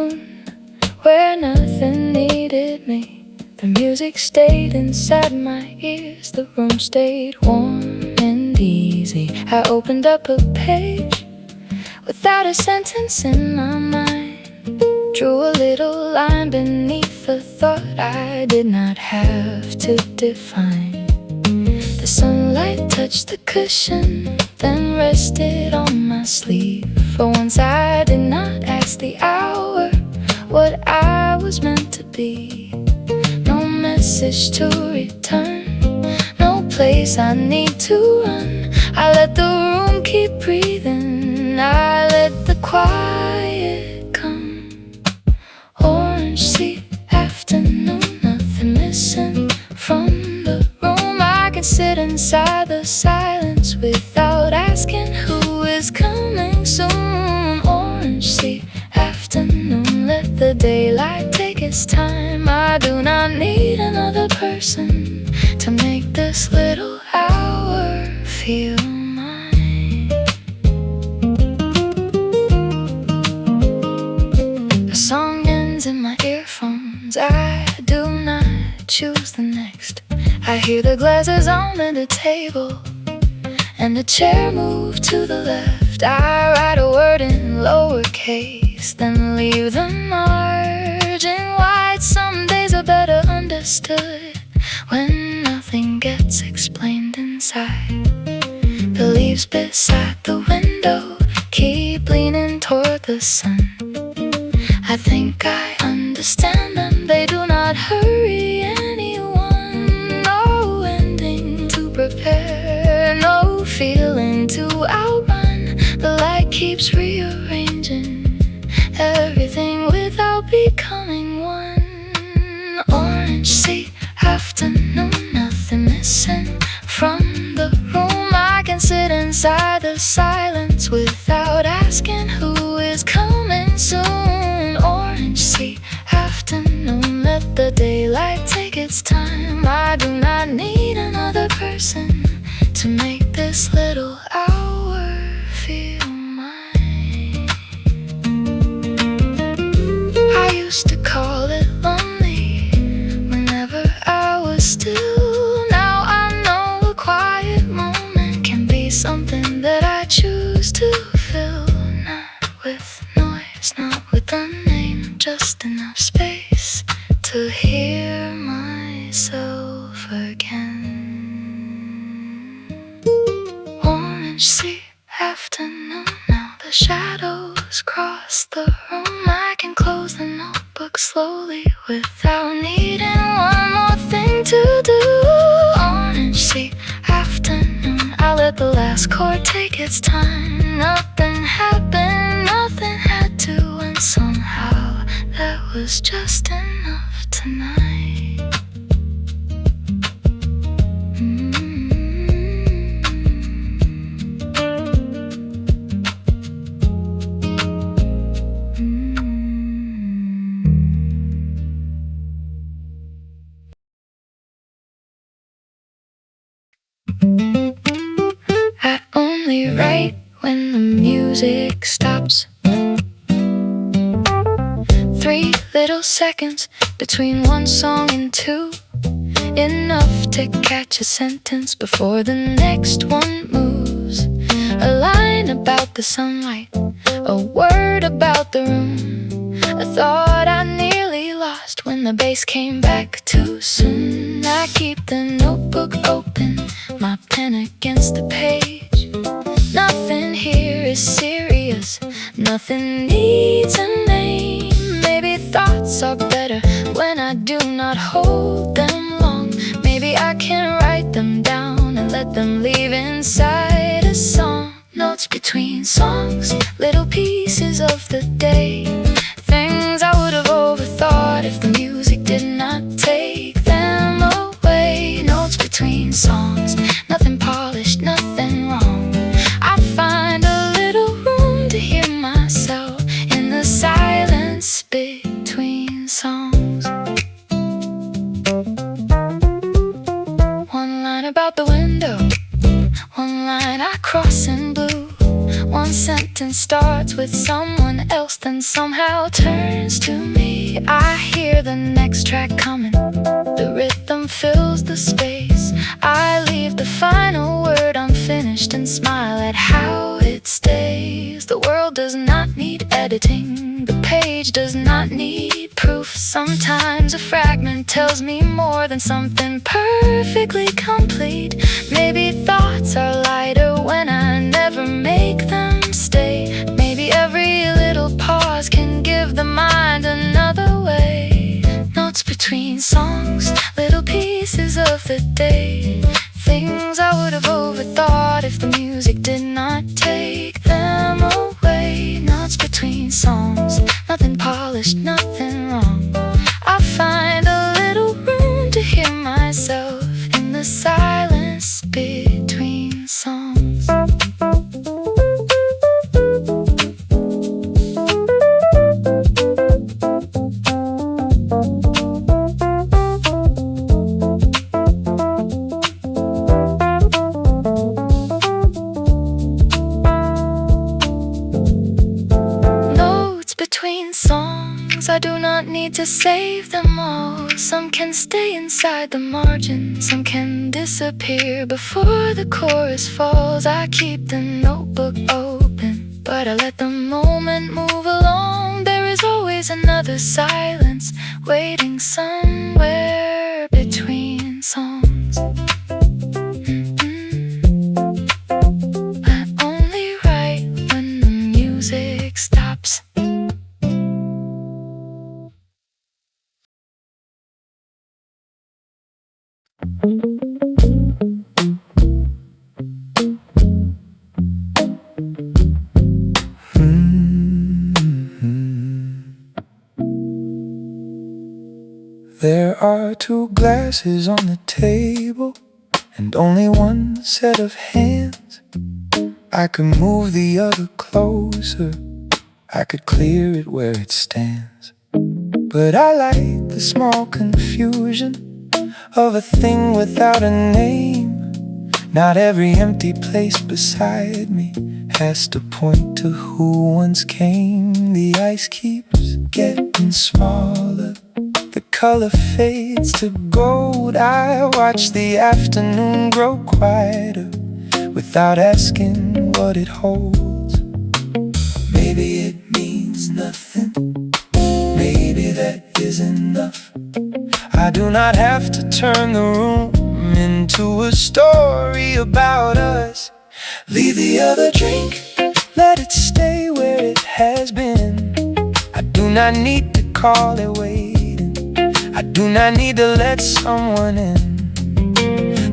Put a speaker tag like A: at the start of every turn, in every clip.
A: afternoon where nothing needed me. The music stayed inside my ears, the room stayed warm and easy. I opened up a page without a sentence in my mind, drew a little line beneath a thought I did not have to define. The sunlight touched the cushion, then rested on my sleeve. For once I did not ask the hour what I was meant to be. No message to return, no place I need to run. I let the room keep breathing, I let the quiet come. Orange sea afternoon, nothing missing from the room. I can sit inside the silence without asking who is coming soon. Orange sea afternoon, let the daylight take its time. I do not need another person to make this little hour feel mine. The song ends in my earphones, I do not choose the next. I hear the glasses on the table and the chair move to the left. I write a word in lowercase, then leave the margin wide. Some days are better understood when nothing gets explained inside. The leaves beside the window keep leaning toward the sun. I think I understand them, they do not hurry anyone. No ending to prepare, no feeling to outrun. The light keeps rearranging everything without becoming one. Orange sea afternoon, nothing missing from the room. I can sit inside the silence without asking who is coming soon. Orange sea afternoon, let the daylight take its time. I do not need another person to make this little hour feel mine. I used to call it lonely whenever I was still. Now I know a quiet moment can be something that I choose to fill. Not with noise, not with a name, just enough space to hear myself again. Orange sea afternoon, now the shadows cross the room. I can close the notebook slowly without needing one more thing to do. Orange sea afternoon, I let the last chord take its time. Nothing happened, nothing had to, and somehow that was just enough tonight. I only write when the music stops. 3 little seconds between one song and two, enough to catch a sentence before the next one moves. A line about the sunlight, a word about the room, a thought I nearly lost when the bass came back too soon. I keep the notebook open, my pen against the page. Nothing here is serious, nothing needs a name. Maybe thoughts are better when I do not hold them long. Maybe I can write them down and let them leave inside a song. Notes between songs, little pieces of the day, things I would have overthought if the music did not take them away. Notes between songs, nothing polished, nothing wrong. I find a little room to hear myself in the silence. sentence starts with someone else, then somehow turns to me. I hear the next track coming, the rhythm fills the space. I leave the final word unfinished and smile at how it stays. The world does not need editing, the page does not need proof. Sometimes a fragment tells me more than something perfectly complete. Maybe thoughts are lighter when I never make them stay. Maybe every little pause can give the mind another way. Notes between songs, little pieces of the day, things I would have overthought if the music did not take them away. Notes between songs, nothing polished, nothing wrong. I find a little room to hear myself in the silence between songs. I do not need to save them all. Some can stay inside the margin, some can disappear before the chorus falls. I keep the notebook open, but I let the moment move along. There is always another silence waiting somewhere between songs. I only write when the music stops.
B: There are two glasses on the table and only one set of hands. I could move the other closer, I could clear it where it stands. But I like the small confusion of a thing without a name. Not every empty place beside me has to point to who once came. The ice keeps getting smaller, the color fades to gold. I watch the afternoon grow quieter without asking what it holds. Maybe it means nothing, maybe that is enough. I do not have to turn the room into a story about us. Leave the other drink, let it stay where it has been. I do not need to call it waiting, I do not need to let someone in.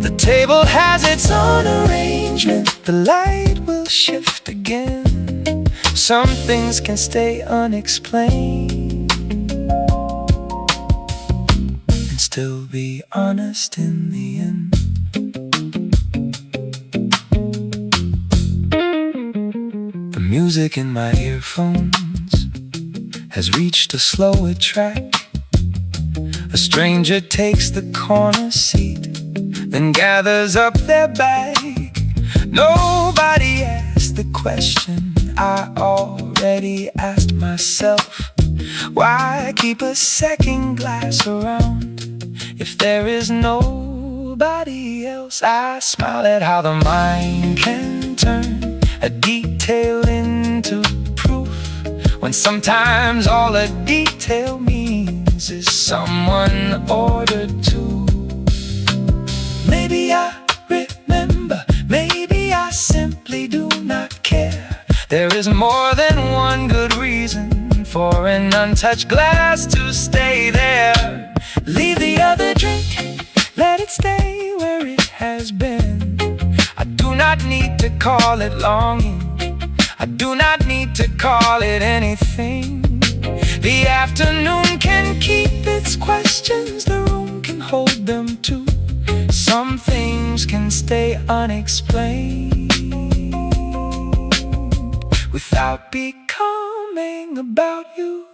B: The table has its own arrangement, the light will shift again. Some things can stay unexplained and still be honest in the end. The music in my earphones has reached a slower track. A stranger takes the corner seat, then gathers up their bag. Nobody asked the question I already asked myself. Why keep a second glass around if there is nobody else? I smile at how the mind can turn a detail into proof, when sometimes all a detail means is someone ordered to. Maybe I remember, maybe I simply do not care. There is more than one good reason for an untouched glass to stay there. Leave the other drink, let it stay where it has been. I do not need to call it longing, I do not need to call it anything. The afternoon can keep its questions, the room can hold them too. Some things can stay unexplained without becoming about you.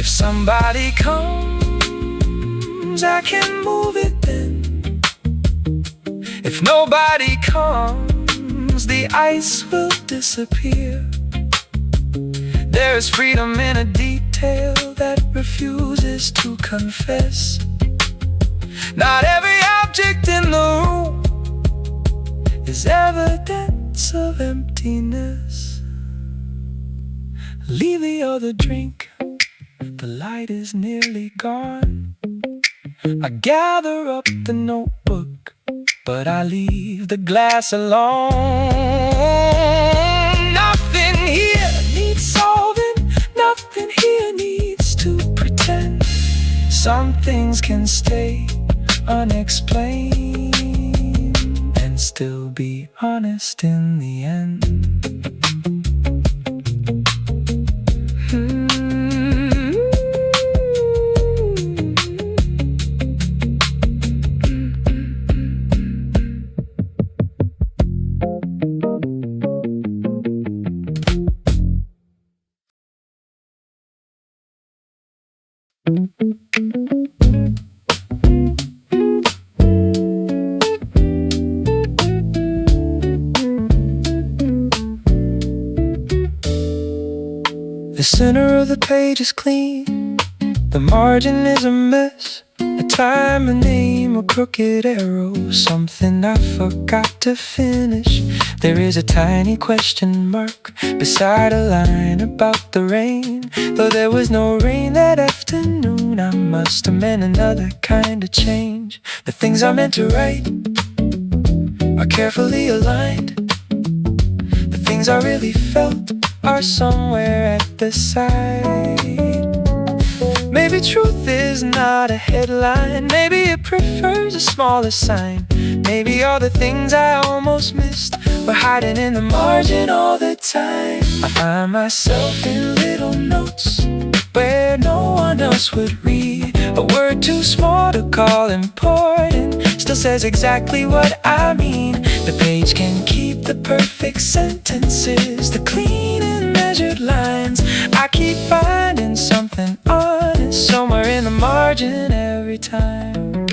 B: If somebody comes, I can move it then. If If nobody comes, the ice will disappear. There is freedom in a detail that refuses to confess. Not every object in the room is evidence of emptiness. Leave the other drink, the light is nearly gone. I gather up the notebook, but I leave the glass alone. Nothing here needs solving, nothing here needs to pretend. Some things can stay unexplained and still be honest in the end. The center of the page is clean, the margin is a mess. A time, a name, a crooked arrow, something I forgot to finish. There is a tiny question mark beside a line about the rain. Though there was no rain that afternoon, I must have meant another kind of change. The things I meant to write are carefully aligned. The things I really felt are somewhere at the side. Maybe truth is not a headline, maybe it prefers a smaller sign. Maybe all the things I almost missed were hiding in the margin all the time. I find myself in little notes where no one else would read. A word too small to call important still says exactly what I mean. The page can keep the perfect sentences, the clean and measured lines. I keep finding something honest somewhere in the margin every time.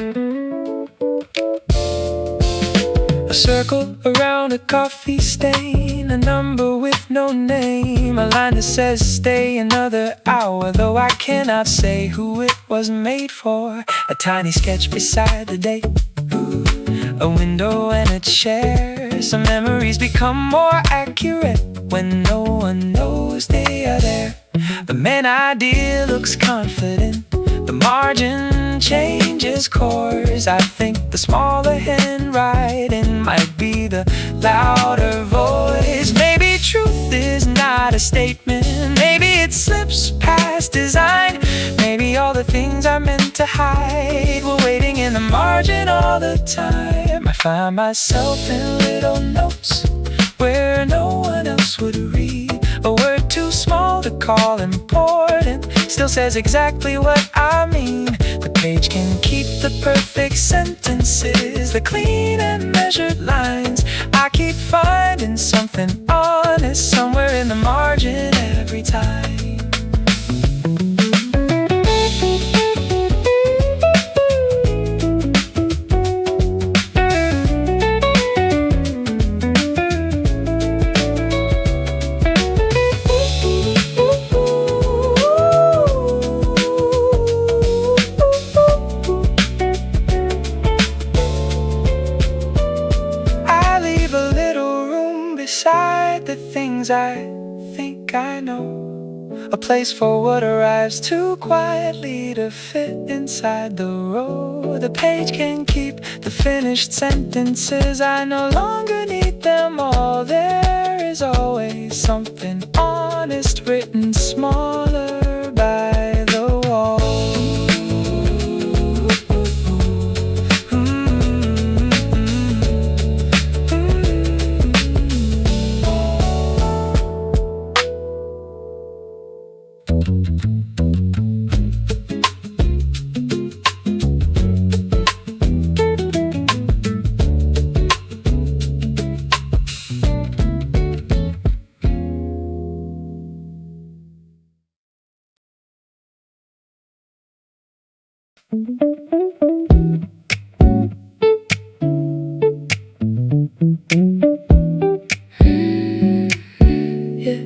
B: A circle around a coffee stain, a number with no name, a line that says stay another hour, though I cannot say who it was made for. A tiny sketch beside the date, a window and a chair. Some memories become more accurate when no one knows they are there. The main idea looks confident, the margin changes course. I think the smaller handwriting might be the louder voice. Maybe truth is not a statement, maybe it slips past design. Maybe all the things I meant to hide were waiting in the margin all the time. I find myself in little notes where no one else would read. A word too small to call important still says exactly what I mean. The page can keep the perfect sentences, the clean and measured lines. I keep finding something honest somewhere in the margin every time. Beside the things I think I know, a place for what arrives too quietly to fit inside the row. The page can keep the finished sentences, I no longer need them all. There is always something honest written smaller by the wall.
A: yeah.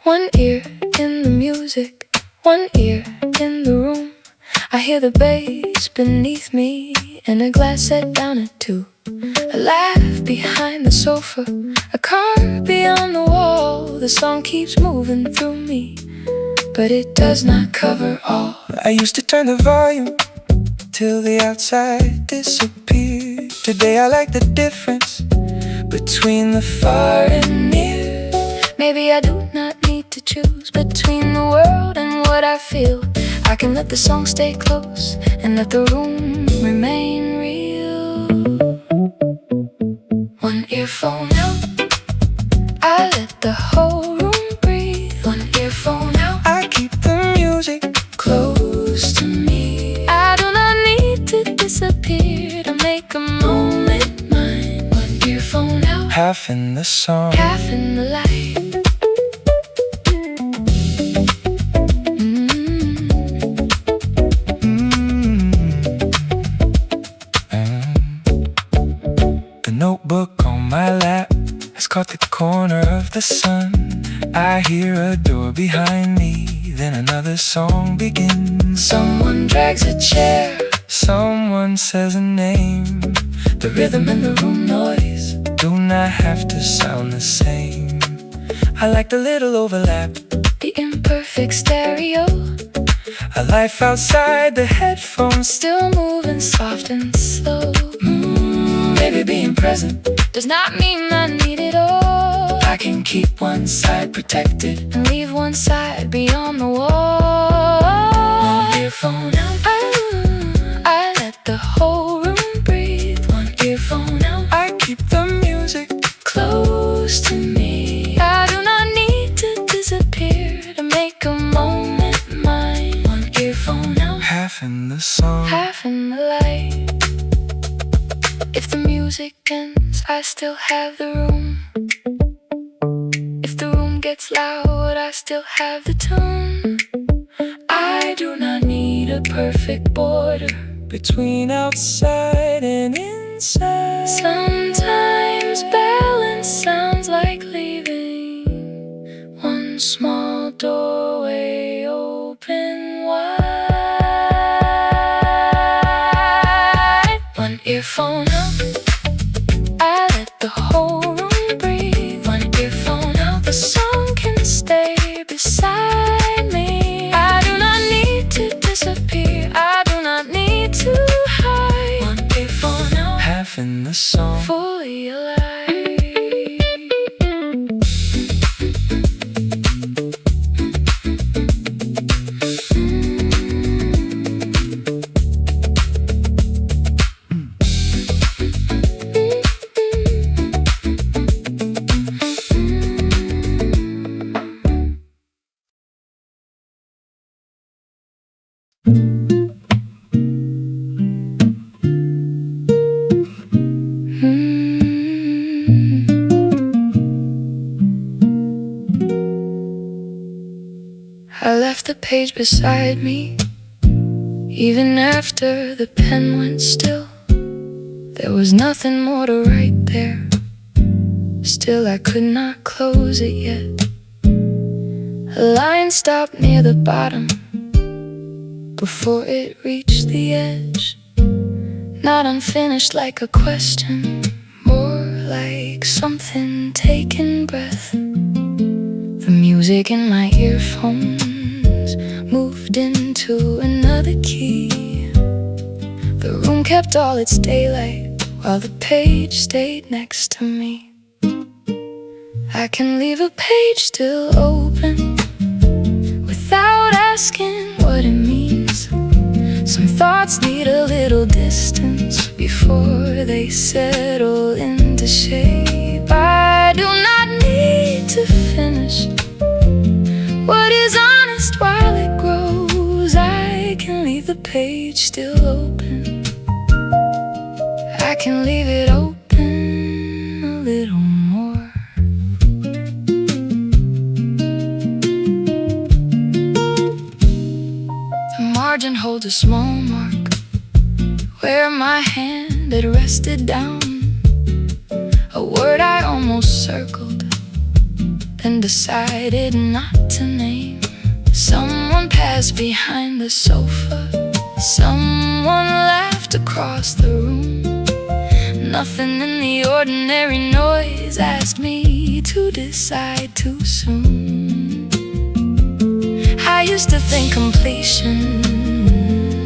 A: One ear in the music, one ear in the room. I hear the bass beneath me and a glass set down at 2. A laugh behind the sofa, a car beyond the wall. The song keeps moving through me, but it does not cover all.
B: I used to turn the volume till the outside disappeared. Today I like the difference between the far and near.
A: Maybe I do not need to choose between the world and what I feel. I can let the song stay close and let the room remain real. One earphone out, I let the whole room breathe. One earphone out,
B: I keep the music
A: close to me. I do not need to disappear to make a moment mine. One earphone out,
B: half in the song,
A: half in the light.
B: The notebook on my lap has caught the corner of the sun. I hear a door behind me, then another song begins.
A: Someone drags a chair,
B: Someone says a name.
A: the rhythm and the room noise
B: Do not have to sound the same. I like the little overlap,
A: the imperfect stereo,
B: a life outside the headphones.
A: still moving soft and slow. Maybe being present does not mean I need it all.
B: I can keep one side protected
A: and leave one side beyond the wall.
B: One earphone out,
A: I let the whole room breathe. One earphone out,
B: I keep the music
A: close to me. I do not need to disappear to make a moment mine. One earphone out,
B: half in the song,
A: half in the light. If the music ends, I still have the room. If the room gets loud, I still have the tune. I do not need a perfect border
B: between outside and inside.
A: Sometimes balance sounds like leaving one small doorway open wide. One earphone out, I let the whole room breathe. One earphone out, the song can stay beside me. I do not need to disappear, I do not need to hide. One earphone out,
B: Half in the song,
A: fully alive. I left the page beside me, even after the pen went still. There was nothing more to write there. Still I could not close it yet. A line stopped near the bottom before it reached the edge. Not unfinished like a question, more like something taking breath. The music in my earphones moved into another key. The room kept all its daylight while the page stayed next to me. I can leave a page still open without asking what it means. Some thoughts need a little distance before they settle into shape. I do not need to finish what is honest while it grows. I can leave the page still open. I can leave it open a little more. The margin holds a small mark where my hand had rested down. A word I almost circled, then decided not to name. Someone passed behind the sofa, someone laughed across the room. Nothing in the ordinary noise asked me to decide too soon. I used to think completion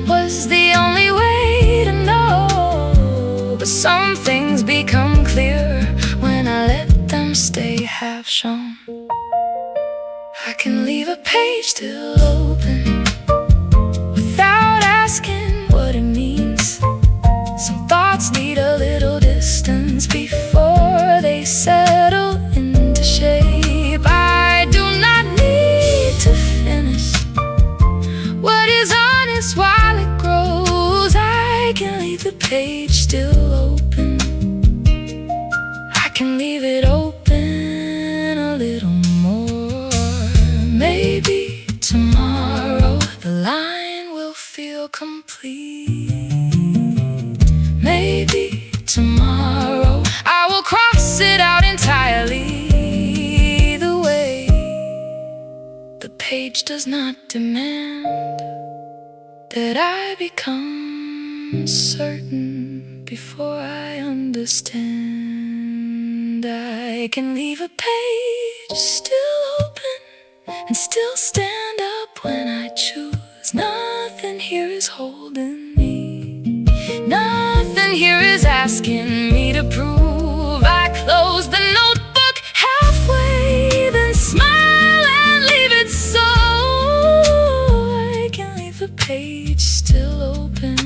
A: was the only way to know, but some things become clearer when I let them stay half shown. I can leave a page still open without asking what it means. Some thoughts need a little distance before they settle into shape. I do not need to finish what is honest while it grows. I can leave the page still open. I can leave it open a little more. Maybe tomorrow the line will feel complete. Maybe tomorrow I will cross it out entirely. Either way, the page does not demand that I become certain before I understand. I can leave a page still open and still stand up when I choose. Nothing here is holding me, nothing here is asking me to prove. I close the notebook halfway, then smile and leave it so. I can leave the page still open.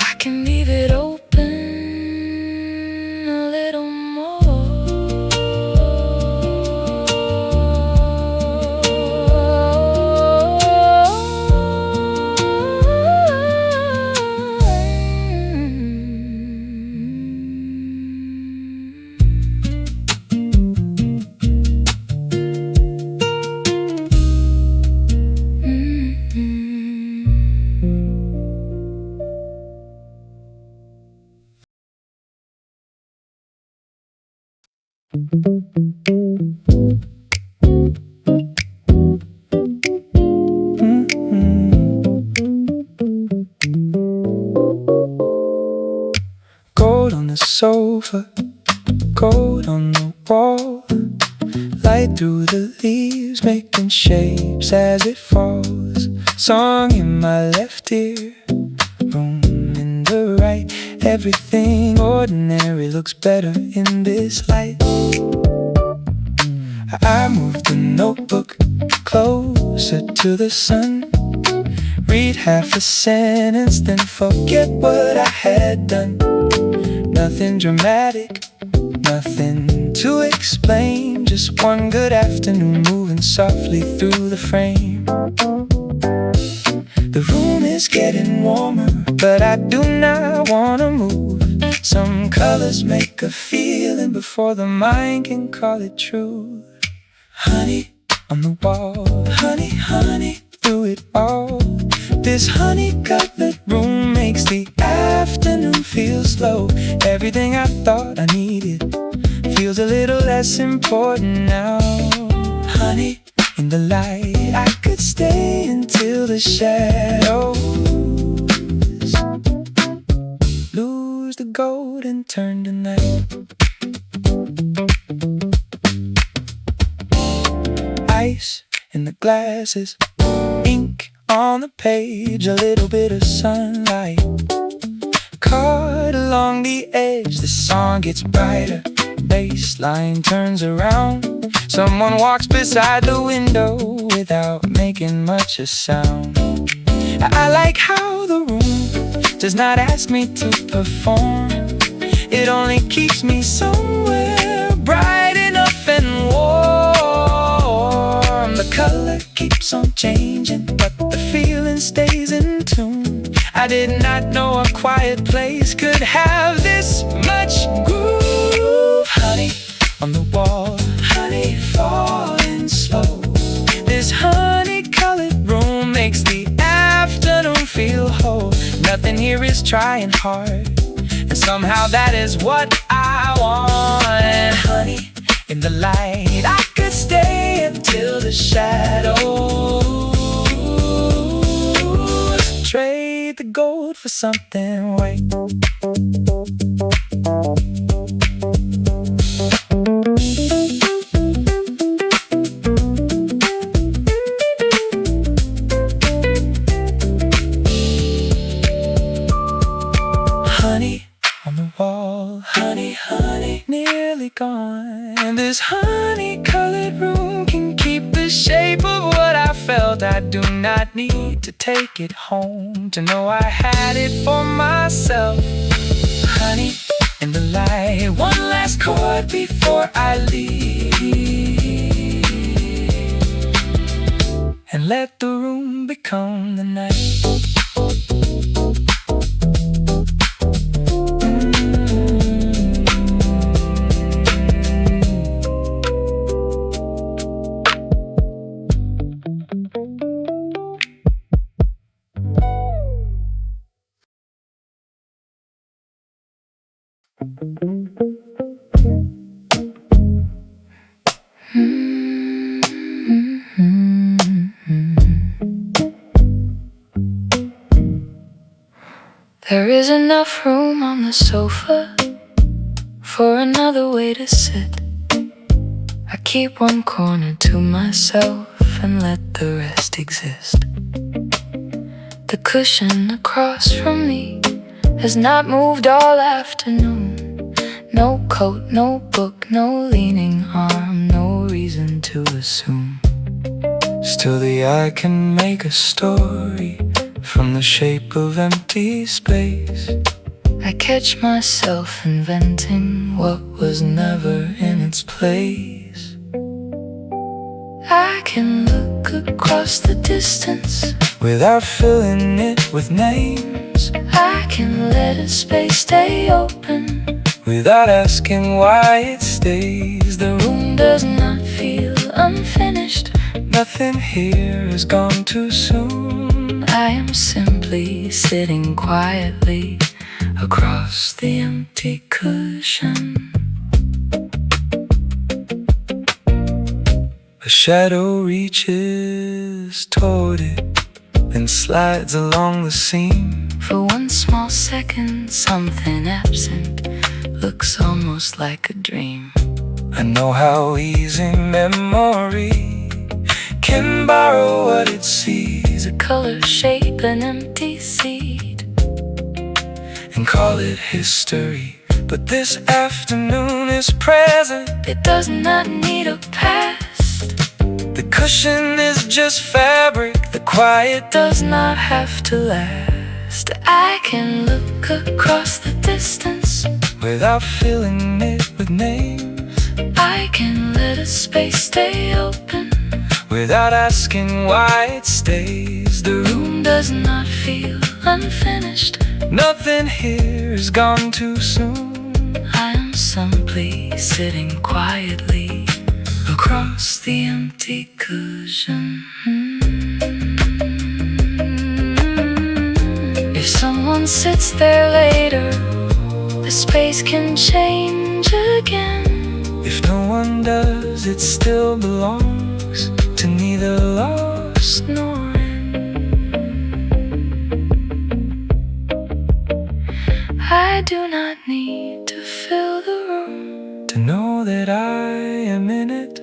A: I can leave it open a little more.
B: Gold on the sofa, gold on the wall, light through the leaves making shapes as it falls. Song in my left ear, room in the right. Everything ordinary looks better in this light. I move the notebook closer to the sun, read half a sentence, then forget what I had done. Nothing dramatic, nothing to explain, just one good afternoon moving softly through the frame. The room is getting warmer, but I do not want to move. Some colors make a feeling before the mind can call it true. Honey on the wall, honey, honey through it all. This honey-colored room makes the afternoon feel slow. Everything I thought I needed feels a little less important now. Honey in the light, I could stay until the shadows lose the gold and turn to night. Ice in the glasses, ink on the page, a little bit of sunlight caught along the edge. The song gets brighter, bass line turns around. Someone walks beside the window without making much a sound. I like how the room does not ask me to perform. It only keeps me somewhere bright enough and warm. The color keeps on changing, but the feeling stays in tune. I did not know a quiet place could have this much groove. Honey on the wall, honey falling slow. This honey-colored room makes the afternoon feel whole. Nothing here is trying hard, and somehow that is what I want. Honey in the light. I could stay until the shadows. Trade the gold for something white. Honey on the wall, honey, honey, nearly gone. And this honey-colored room can keep the shape of what I felt. I do not need to take it home to know I had it for myself. Honey in the light, one last chord before I leave, and let the room become the night.
A: There is enough room on the sofa for another way to sit. I keep one corner to myself and let the rest exist. The cushion across from me has not moved all afternoon. No coat, no book, no leaning arm, no reason to assume.
B: Still the eye can make a story from the shape of empty space.
A: I catch myself inventing what was never in its place. I can look across the distance
B: without filling it with names.
A: I can let a space stay open
B: without asking why it stays.
A: The room does not feel unfinished.
B: Nothing here has gone too soon.
A: I am simply sitting quietly across the empty cushion.
B: A shadow reaches toward it, then slides along the seam.
A: For one small second, something absent looks almost like a dream.
B: I know how easy memory can borrow what it sees,
A: a color, shape, an empty seed,
B: and call it history. But this afternoon is present.
A: It does not need a past.
B: The cushion is just fabric. The quiet
A: does not have to last. I can look across the distance
B: without filling it with names.
A: I can let a space stay open
B: without asking why it stays.
A: The room does not feel unfinished.
B: Nothing here has gone too soon.
A: I am simply sitting quietly across the empty cushion. If someone sits there later, the space can change again.
B: If no one does, it still belongs to neither lost nor in.
A: I do not need to fill the room
B: to know that I am in it.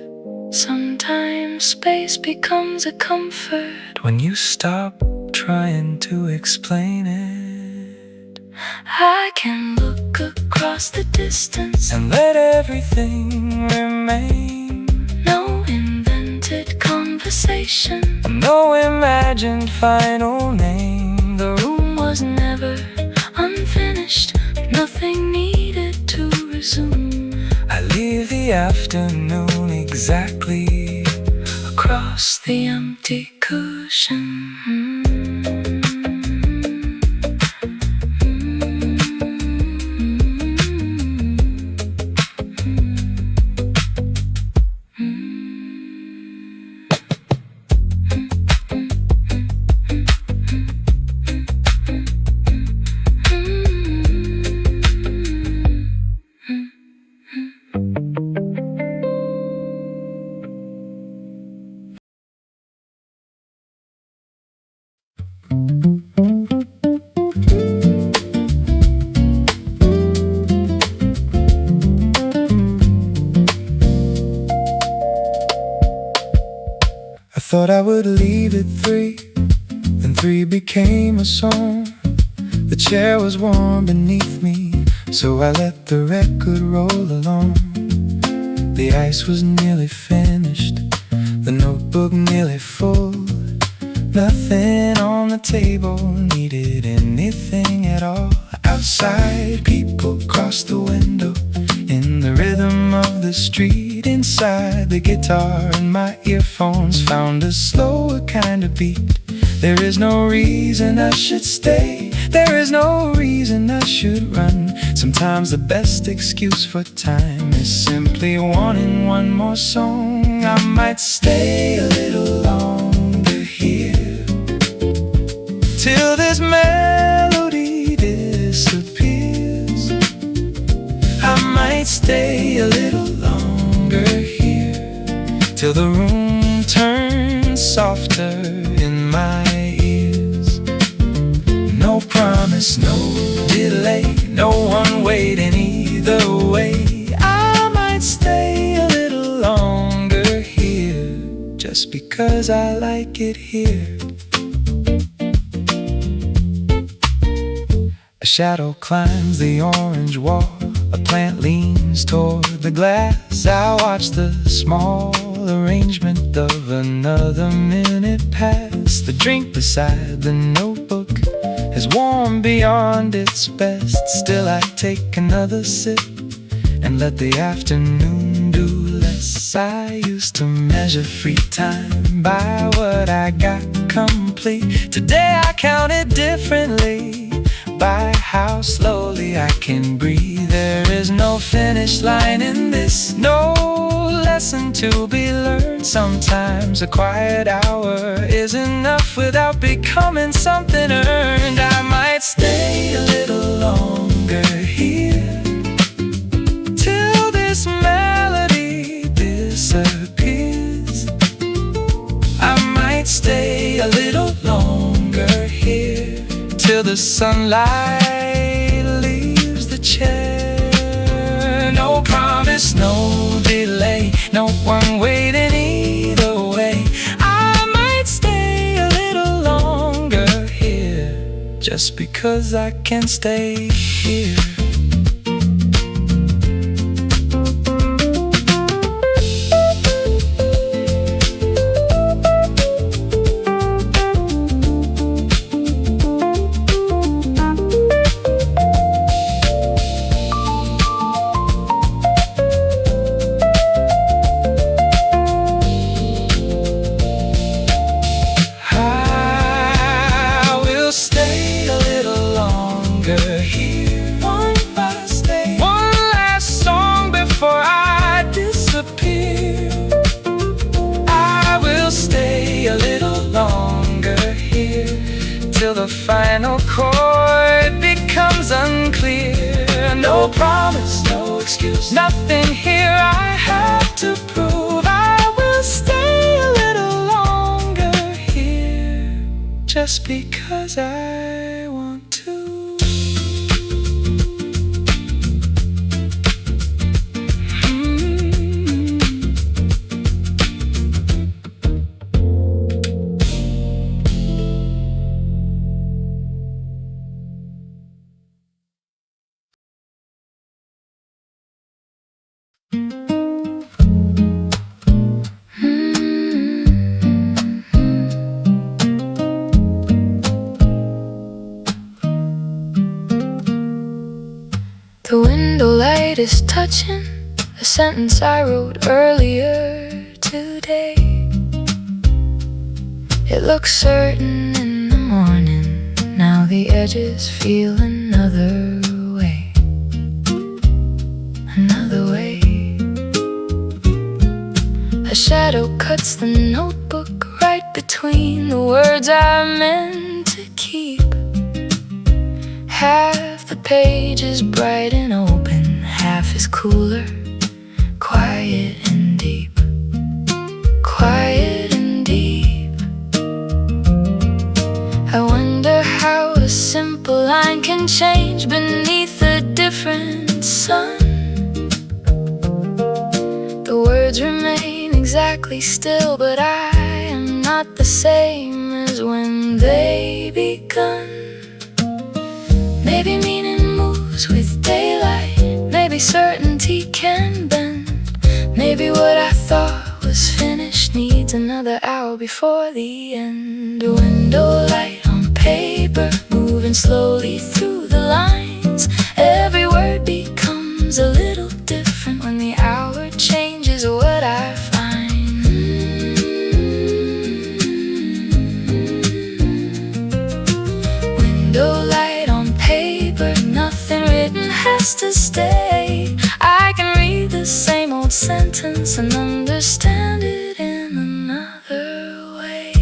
A: Sometimes space becomes a comfort
B: when you stop trying to explain it.
A: I can look across the distance
B: and let everything remain.
A: No invented conversation,
B: no imagined final name.
A: The room was never unfinished. Nothing needed to resume.
B: I leave the afternoon exactly
A: across the empty cushion.
B: thought I would leave at 3, then 3 became a song. The chair was warm beneath me, so I let the record roll along. The ice was nearly finished, the notebook nearly full. Nothing on the table needed anything at all. Outside, people crossed the window in the rhythm of the street. Inside, the guitar and my earphones found a slower kind of beat. There is no reason I should stay, there is no reason I should run. Sometimes the best excuse for time is simply wanting one more song. I might stay a little longer here, till this melody disappears. I might stay a little longer here, till the room turns softer in my ears. No promise, no delay, no one waiting either way. I might stay a little longer here, just because I like it here. A shadow climbs the orange wall, a plant leans toward the glass. I watch the small arrangement of another minute pass. The drink beside the notebook is warm beyond its best. Still I take another sip and let the afternoon do less. I used to measure free time by what I got complete. Today I count it differently, by how slowly I can breathe. There is no finish line in this, no lesson to be learned. Sometimes a quiet hour is enough without becoming something earned. I might stay a little longer here, till this melody disappears. I might stay a little longer here, till the sunlight leaves the chair. No promise, no delay, no one waiting either way. I might stay a little longer here, just because I can stay here. The final chord becomes unclear. No promise, no excuse, nothing here I have to prove. I will stay a little longer here, just because I want to.
A: The window light is touching a sentence I wrote earlier today. It looks certain in the morning, now the edges feel another way. Another way. A shadow cuts the notebook right between the words I meant to keep. Half the page is bright and open, half is cooler, quiet and deep. Quiet and deep. I wonder how a simple line can change beneath a different sun. The words remain exactly still, but I am not the same as when they begun. Maybe meaning moves with daylight. Maybe certainty can bend. Maybe what I thought was finished needs another hour before the end. Window light on paper, moving slowly through the lines. Every word becomes a little different when the hour changes what I find. Window light on paper, nothing written has to stay. I can read the same old sentence and understand it in another way.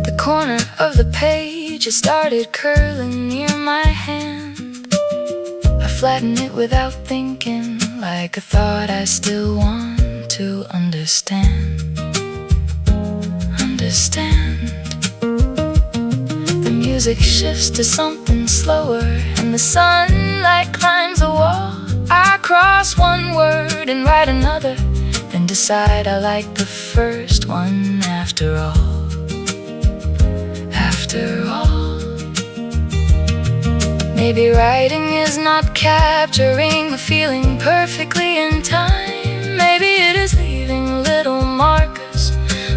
A: The corner of the page, it started curling near my hand. I flatten it without thinking, like a thought I still want to understand. Understand. The music shifts to something slower, and the sunlight climbs the wall. I cross one word and write another, then decide I like the first one after all. After all. Maybe writing is not capturing the feeling perfectly in time. Maybe it is leaving little markers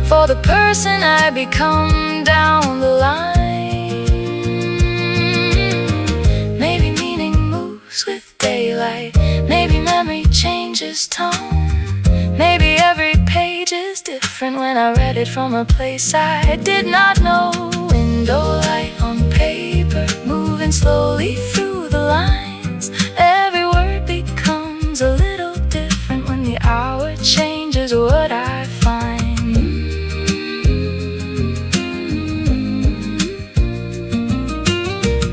A: for the person I become down the line. Maybe meaning moves with daylight. Maybe memory changes tone. Maybe every page is different when I read it from a place I did not know. Window light on paper, moving slowly through the lines. Every word becomes a little different when the hour changes what I find.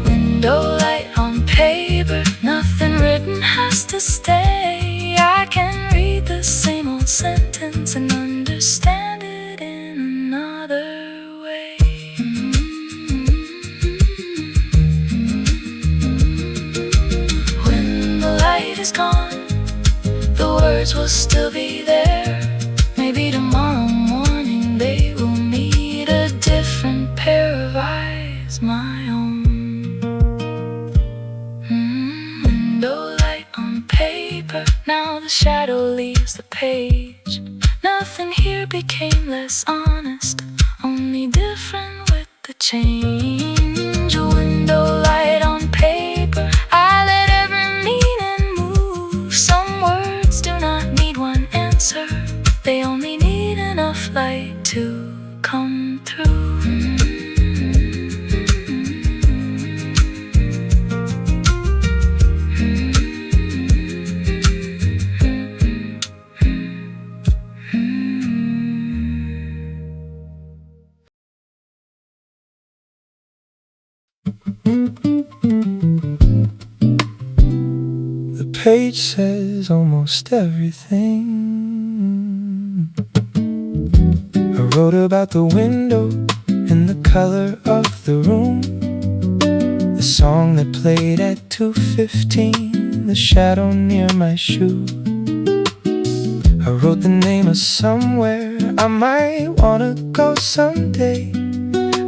A: Window light on paper, nothing written has to stay. I can read the same old sentence and understand it in another way. When the light is gone, the words will still be there. Maybe tomorrow morning they will meet a different pair of eyes, my own. Window light on paper, now the shadow leaves the page. Nothing here became less honest, only different with the change. A window light on paper, I let every meaning move. Some words do not need one answer, they only need enough light to come through.
B: The page says almost everything. I wrote about the window and the color of the room, the song that played at 2:15, the shadow near my shoe. I wrote the name of somewhere I might wanna go someday,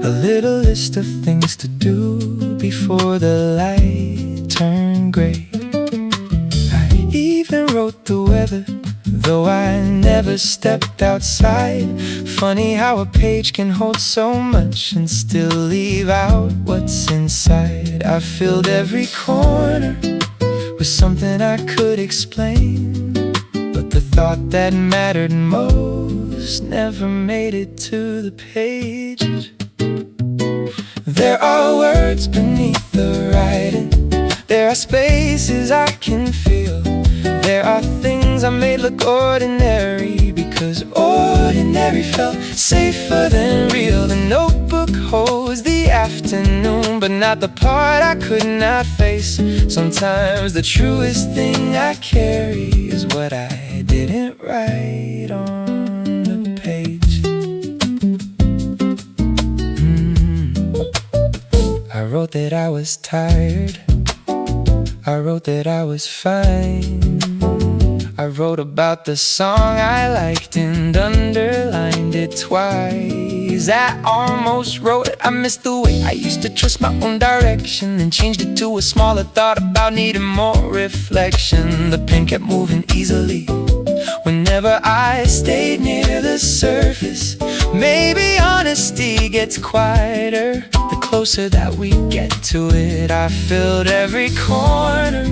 B: a little list of things to do before the light turned gray. I even wrote the weather, though I never stepped outside. Funny how a page can hold so much and still leave out what's inside. I filled every corner with something I could explain, but the thought that mattered most never made it to the page. There are words beneath the writing, there are spaces I can feel. There are things I made look ordinary because ordinary felt safer than real. The notebook holds the afternoon, but not the part I could not face. Sometimes the truest thing I carry is what I didn't write on the page. I wrote that I was tired, I wrote that I was fine, I wrote about the song I liked and underlined it twice. I almost wrote it, I missed the way I used to trust my own direction, and changed it to a smaller thought about needing more reflection. The pen kept moving easily whenever I stayed near the surface. Maybe honesty gets quieter the closer that we get to it. I filled every corner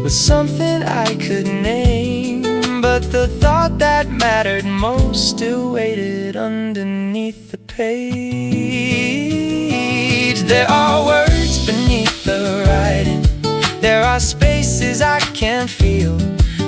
B: with something I could name, but the thought that mattered most still waited underneath the page. There are words beneath the writing, there are spaces I can feel,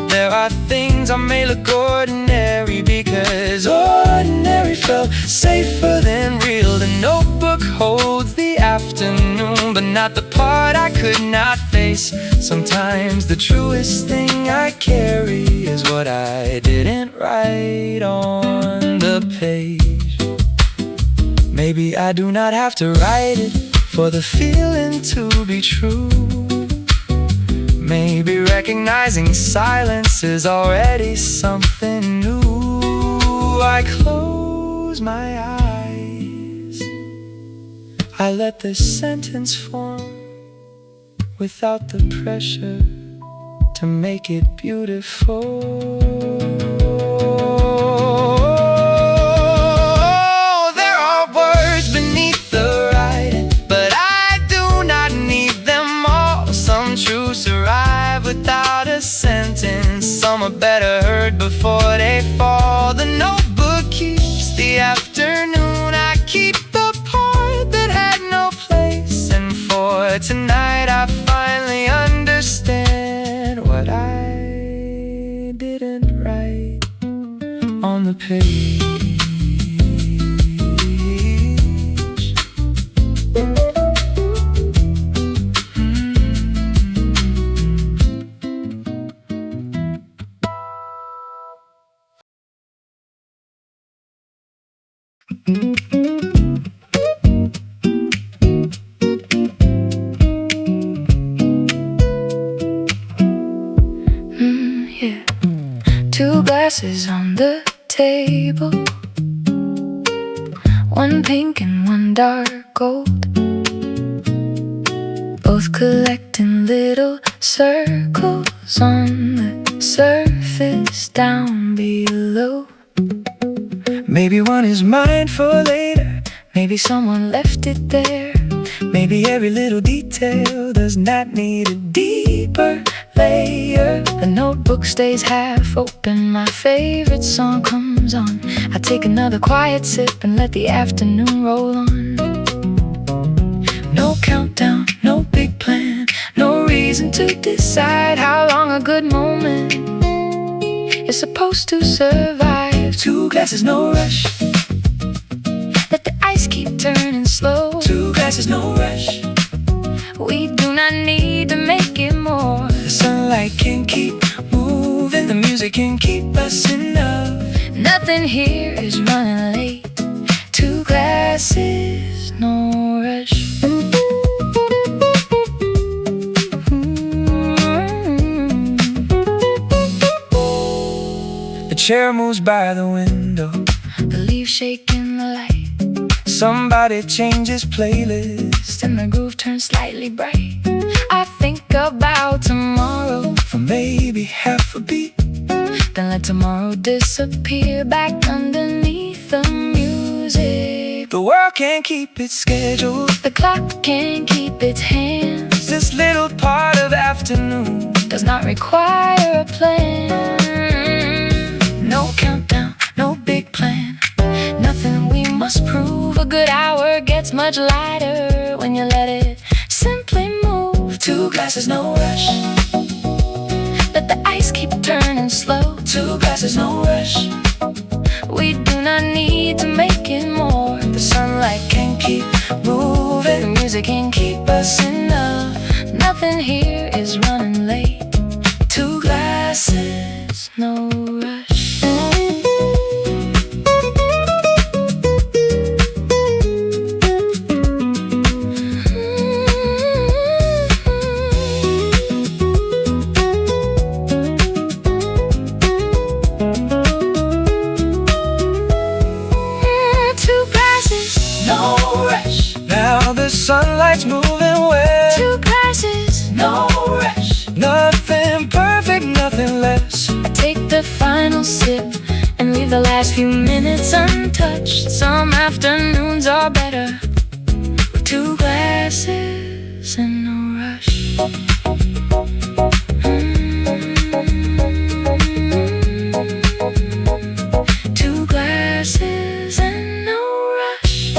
B: there are things I may look ordinary because ordinary felt safer than real. The notebook holds the afternoon, but not the part I could not face. Sometimes the truest thing I carry is what I didn't write on the page. Maybe I do not have to write it for the feeling to be true. Maybe recognizing silence is already something new. I close my eyes, I let the sentence form without the pressure to make it beautiful. There are words beneath the writing, but I do not need them all. Some truths arrive without a sentence, some are better heard before they fall. The notebook keeps the afternoon, I keep the part that had no place. And for tonight I finally understand what I didn't write on the page.
A: Yeah. Two glasses on the table, one pink and one dark gold, both collecting little circles on the surface down below.
B: Maybe one is mine for later,
A: Maybe someone left it there.
B: maybe every little detail does not need a deeper layer.
A: The notebook stays half open, my favorite song comes on. I take another quiet sip and let the afternoon roll on. No countdown, no big plan, no reason to decide how long a good moment is supposed to survive.
B: Two glasses, no rush.
A: Let the ice keep turning slow.
B: Two glasses, no rush.
A: We do not need to make it more.
B: The sunlight can keep moving, the music can keep us enough.
A: Nothing here is running late. Two glasses, no rush.
B: The chair moves by the window,
A: The leaves shake in the light,
B: somebody changes playlist
A: and the groove turns slightly bright. I think about tomorrow,
B: for maybe half a beat.
A: then let tomorrow disappear back underneath the music.
B: The world can't keep its schedule,
A: The clock can't keep its hands,
B: this little part of afternoon
A: does not require a plan. No countdown, no big plan, nothing we must prove. A good hour gets much lighter when you let it simply move.
B: Two glasses, no rush.
A: Let the ice keep turning slow.
B: Two glasses, no rush.
A: We do not need to make it more.
B: The sunlight can keep moving,
A: The music can keep us enough. Nothing here is running late. Two glasses, no rush.
B: sunlight's moving well.
A: Two glasses, no rush.
B: Nothing perfect, nothing less.
A: I take the final sip and leave the last few minutes untouched. Some afternoons are better with two glasses and no rush. Two glasses and no rush.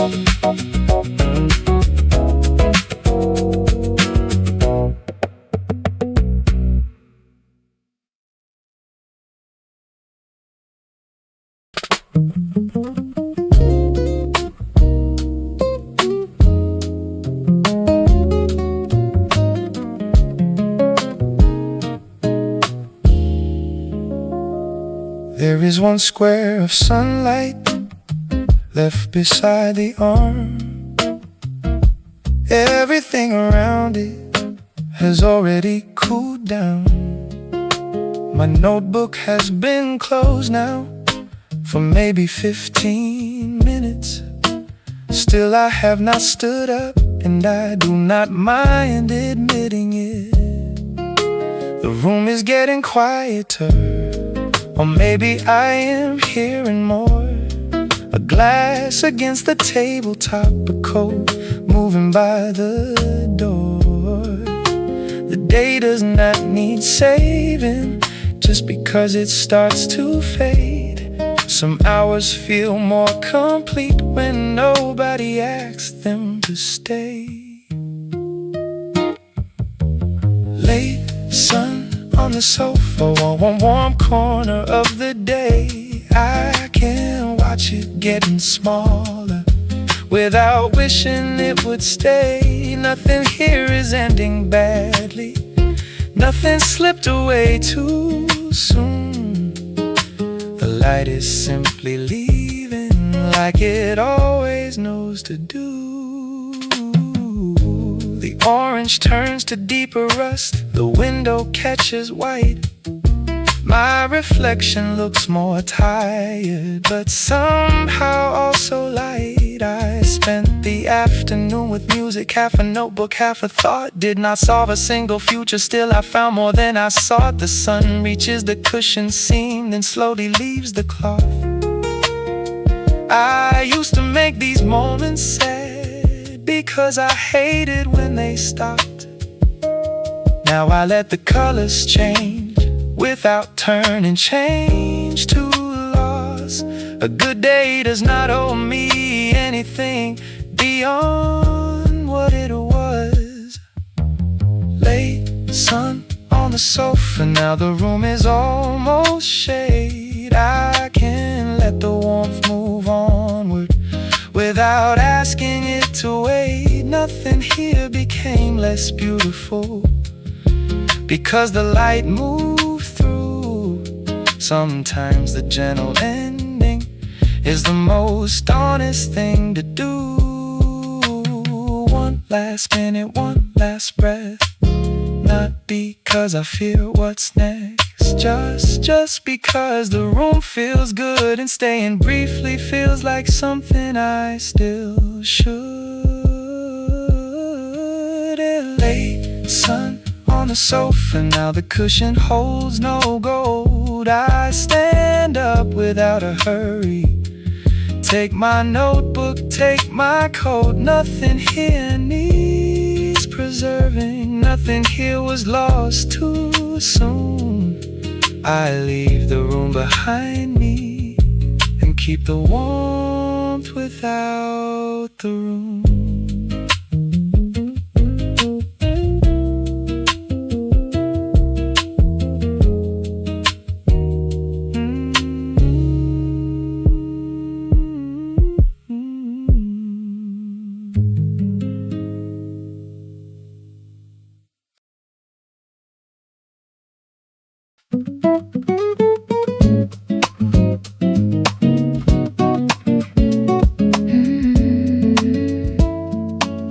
B: There is one square of sunlight left beside the arm. Everything around it has already cooled down. My notebook has been closed now for maybe 15 minutes. Still I have not stood up, and I do not mind admitting it. The room is getting quieter, or maybe I am hearing more. A glass against the tabletop, a coat moving by the door. The day does not need saving just because it starts to fade. Some hours feel more complete when nobody asks them to stay. Late sun on the sofa, one warm corner of the day. I can watch it getting smaller without wishing it would stay. Nothing here is ending badly, nothing slipped away too soon. The light is simply leaving like it always knows to do. The orange turns to deeper rust, the window catches white. My reflection looks more tired, but somehow also light. I spent the afternoon with music, half a notebook, half a thought. Did not solve a single future, still I found more than I sought. The sun reaches the cushion seam, then slowly leaves the cloth. I used to make these moments sad because I hated when they stopped. Now I let the colors change without turning change to loss. A good day does not owe me anything beyond what it was. Late sun on the sofa, now the room is almost shade. I can let the warmth move onward without asking it to wait. Nothing here became less beautiful because the light moved. Sometimes the gentle ending is the most honest thing to do. One last minute, one last breath, not because I fear what's next, just because the room feels good and staying briefly feels like something I still should. Late sun on the sofa, now the cushion holds no gold. I stand up without a hurry, take my notebook, take my coat. Nothing here needs preserving, nothing here was lost too soon. I leave the room behind me and keep the warmth without the room.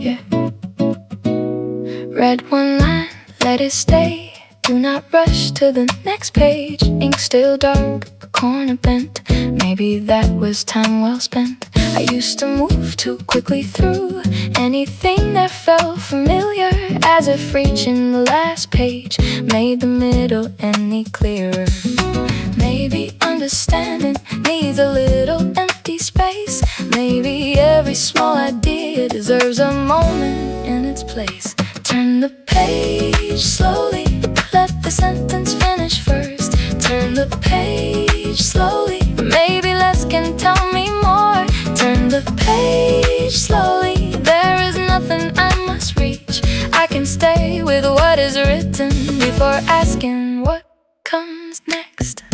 A: Yeah. Read one line, let it stay. Do not rush to the next page. Ink still dark, the corner bent. Maybe that was time well spent. I used to move too quickly through anything that felt familiar, as if reaching the last page made the middle any clearer. Maybe understanding needs a little empty space. Maybe every small idea deserves a moment in its place. Turn the page slowly, let the sentence finish first. Turn the page slowly, maybe less can tell me more. Turn the page slowly, there is nothing I must reach. I can stay with what is written before asking what comes next.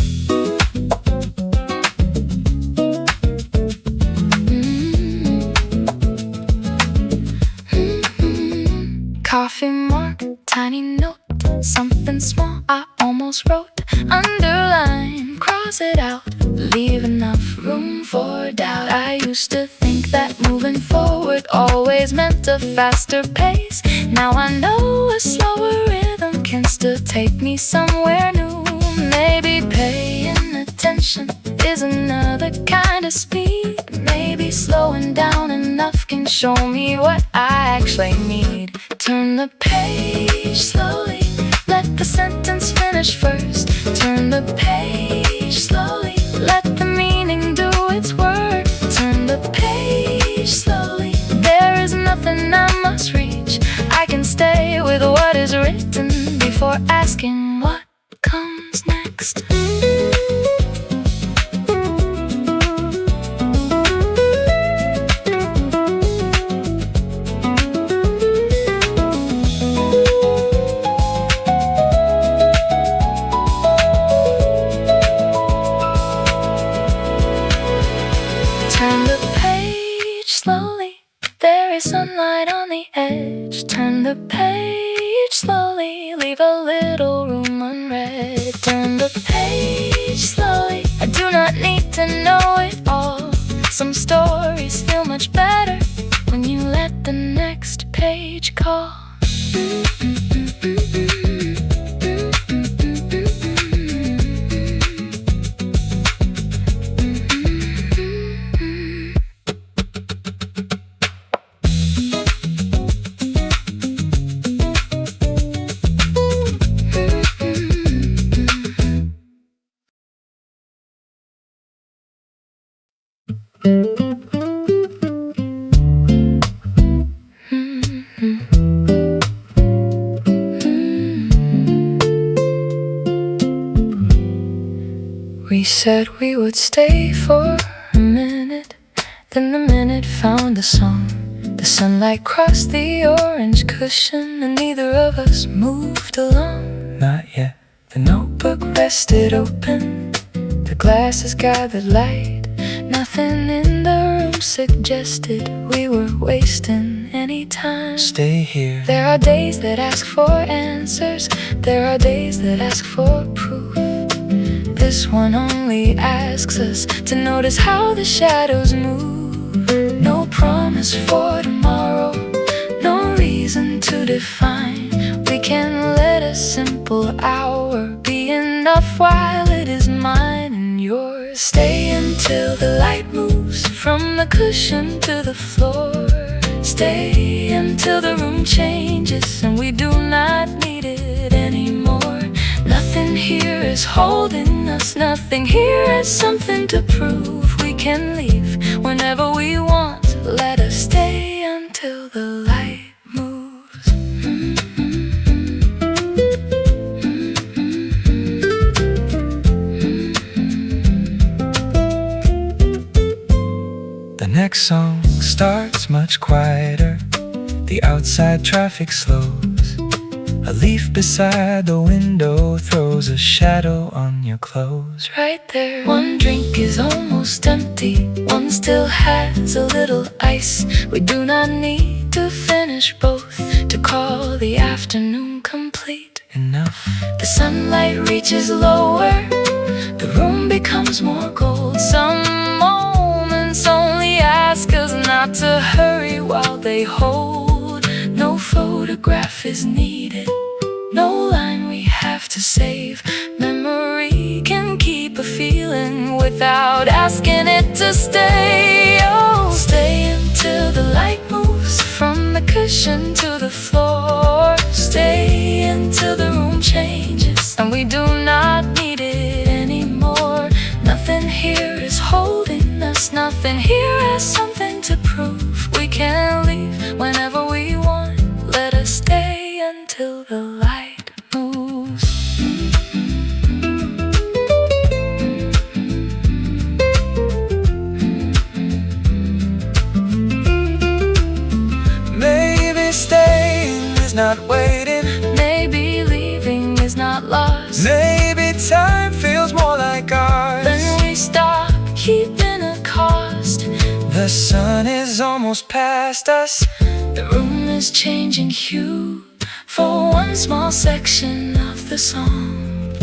A: Coffee mark, tiny note, something small I almost wrote. Underline, cross it out, leave enough room for doubt. I used to think that moving forward always meant a faster pace. Now I know a slower rhythm can still take me somewhere new. Maybe paying attention is another kind of speed. Maybe slowing down enough can show me what I actually need. Turn the page slowly, let the sentence finish first. Turn the page slowly, let the meaning do its work. Turn the page slowly, there is nothing I must reach. I can stay with what is written before asking what comes next. Turn the page slowly, there is sunlight on the edge. Turn the page slowly, leave a little room unread. Turn the page slowly, I do not need to know it all. Some stories feel much better when you let the next page call. We said we would stay for a minute, then the minute found the song. The sunlight crossed the orange cushion and neither of us moved along.
B: Not yet.
A: The notebook rested open, the glasses gathered light. Nothing in the room suggested we were wasting any time.
B: Stay here.
A: There are days that ask for answers, there are days that ask for proof. This one only asks us to notice how the shadows move. No promise for tomorrow, no reason to define. We can let a simple hour be enough while it is mine and yours. Stay until the light moves from the cushion to the floor. Stay until the room changes and we do not need it anymore. Nothing here is holding us, nothing here has something to prove. We can leave whenever we want, let us stay until the light moves.
B: The next song starts much quieter. The outside traffic slows. A leaf beside the window throws a shadow on your clothes.
A: Right there, one drink is almost empty, one still has a little ice. We do not need to finish both to call the afternoon complete.
B: Enough.
A: The sunlight reaches lower, the room becomes more cold. Some moments only ask us not to hurry while they hold. No photograph is needed, no line we have to save. Memory can keep a feeling without asking it to stay. Oh, the light moves from the cushion to the floor. Stay until the room changes and we do not need it anymore. Nothing here is holding us, nothing here has something to prove. We can leave whenever we want. Let us stay until the light moves.
B: Maybe staying is not waiting.
A: Maybe leaving is not lost.
B: Maybe time feels more like ours.
A: Then we stop keeping a cost.
B: The sun is almost past us.
A: The room is changing hue for one small section of the song.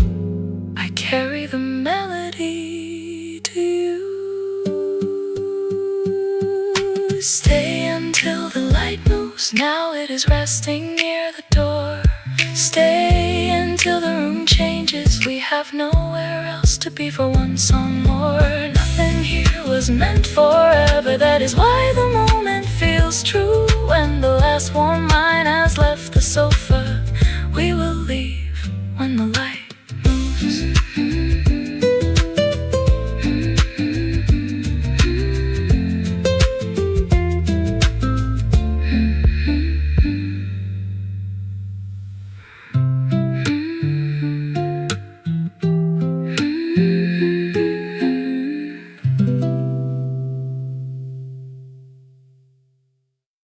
A: I carry the melody to you. Stay until the light moves. Now it is resting near the door. Stay until the room changes. We have nowhere else to be for one song more. Nothing here was meant forever. That is why the moment feels true when the last warm line has left the